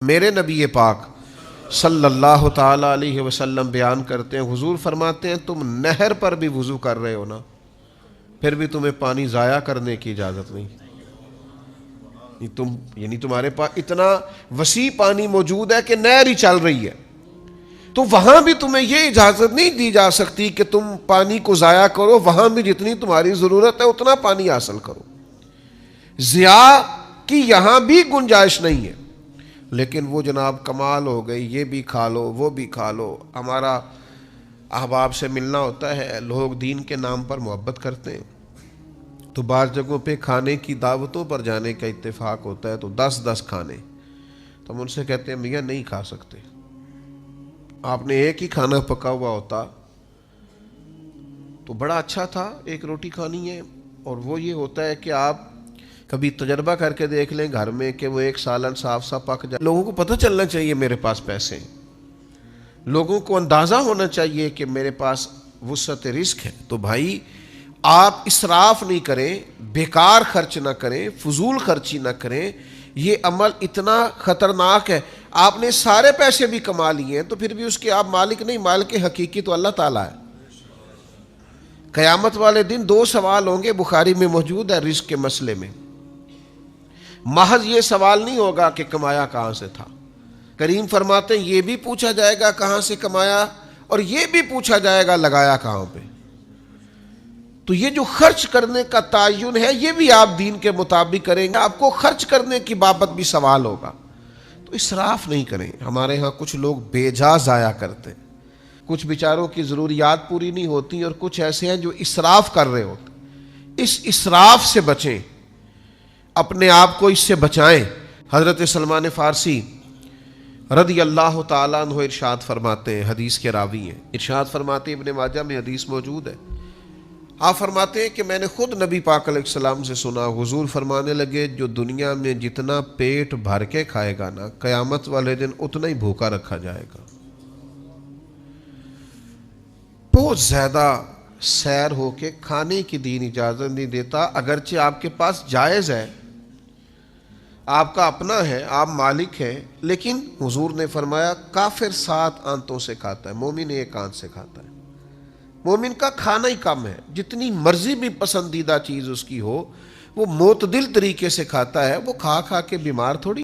میرے نبی پاک صلی اللہ تعالی علیہ وسلم بیان کرتے ہیں، حضور فرماتے ہیں تم نہر پر بھی وضو کر رہے ہو نا، پھر بھی تمہیں پانی ضائع کرنے کی اجازت نہیں۔ تمہارے پاس اتنا وسیع پانی موجود ہے کہ نہر ہی چل رہی ہے، تو وہاں بھی تمہیں یہ اجازت نہیں دی جا سکتی کہ تم پانی کو ضائع کرو، وہاں بھی جتنی تمہاری ضرورت ہے اتنا پانی حاصل کرو، ضیاء کی یہاں بھی گنجائش نہیں ہے۔ لیکن وہ جناب کمال ہو گئی، یہ بھی کھا لو وہ بھی کھا لو۔ ہمارا احباب سے ملنا ہوتا ہے، لوگ دین کے نام پر محبت کرتے ہیں، تو بعض جگہوں پہ کھانے کی دعوتوں پر جانے کا اتفاق ہوتا ہے، تو 10 کھانے، تو ہم ان سے کہتے ہیں میاں نہیں کھا سکتے، آپ نے ایک ہی کھانا پکا ہوا ہوتا تو بڑا اچھا تھا، ایک روٹی کھانی ہے۔ اور وہ یہ ہوتا ہے کہ آپ کبھی تجربہ کر کے دیکھ لیں گھر میں کہ وہ ایک سالن صاف سا پک جائے، لوگوں کو پتہ چلنا چاہیے میرے پاس پیسے ہیں، لوگوں کو اندازہ ہونا چاہیے کہ میرے پاس وسعت رزق ہے۔ تو بھائی آپ اسراف نہیں کریں، بیکار خرچ نہ کریں، فضول خرچی نہ کریں، یہ عمل اتنا خطرناک ہے۔ آپ نے سارے پیسے بھی کما لیے ہیں تو پھر بھی اس کے آپ مالک نہیں، مالک حقیقی تو اللہ تعالیٰ ہے۔ قیامت والے دن 2 سوال ہوں گے، بخاری میں موجود ہے رزق کے مسئلے میں۔ محض یہ سوال نہیں ہوگا کہ کمایا کہاں سے تھا، کریم فرماتے ہیں یہ بھی پوچھا جائے گا کہاں سے کمایا، اور یہ بھی پوچھا جائے گا لگایا کہاں پہ۔ تو یہ جو خرچ کرنے کا تعین ہے یہ بھی آپ دین کے مطابق کریں گے، آپ کو خرچ کرنے کی بابت بھی سوال ہوگا، تو اسراف نہیں کریں۔ ہمارے ہاں کچھ لوگ بے جا ضائع کرتے ہیں، کچھ بیچاروں کی ضروریات پوری نہیں ہوتی، اور کچھ ایسے ہیں جو اسراف کر رہے ہوتے۔ اس اسراف سے بچیں، اپنے آپ کو اس سے بچائیں۔ حضرت سلمان فارسی رضی اللہ تعالیٰ عنہ ارشاد فرماتے ہیں، حدیث کے راوی ہیں، ارشاد فرماتے ہیں، ابن ماجہ میں حدیث موجود ہے، آپ فرماتے ہیں کہ میں نے خود نبی پاک علیہ السلام سے سنا، حضور فرمانے لگے جو دنیا میں جتنا پیٹ بھر کے کھائے گا نا، قیامت والے دن اتنا ہی بھوکا رکھا جائے گا۔ بہت زیادہ سیر ہو کے کھانے کی دین اجازت نہیں دیتا، اگرچہ آپ کے پاس جائز ہے، آپ کا اپنا ہے، آپ مالک ہیں، لیکن حضور نے فرمایا کافر 7 آنتوں سے کھاتا ہے، مومن 1 آنت سے کھاتا ہے۔ مومن کا کھانا ہی کم ہے، جتنی مرضی بھی پسندیدہ چیز اس کی ہو، وہ معتدل طریقے سے کھاتا ہے، وہ کھا کھا کے بیمار تھوڑی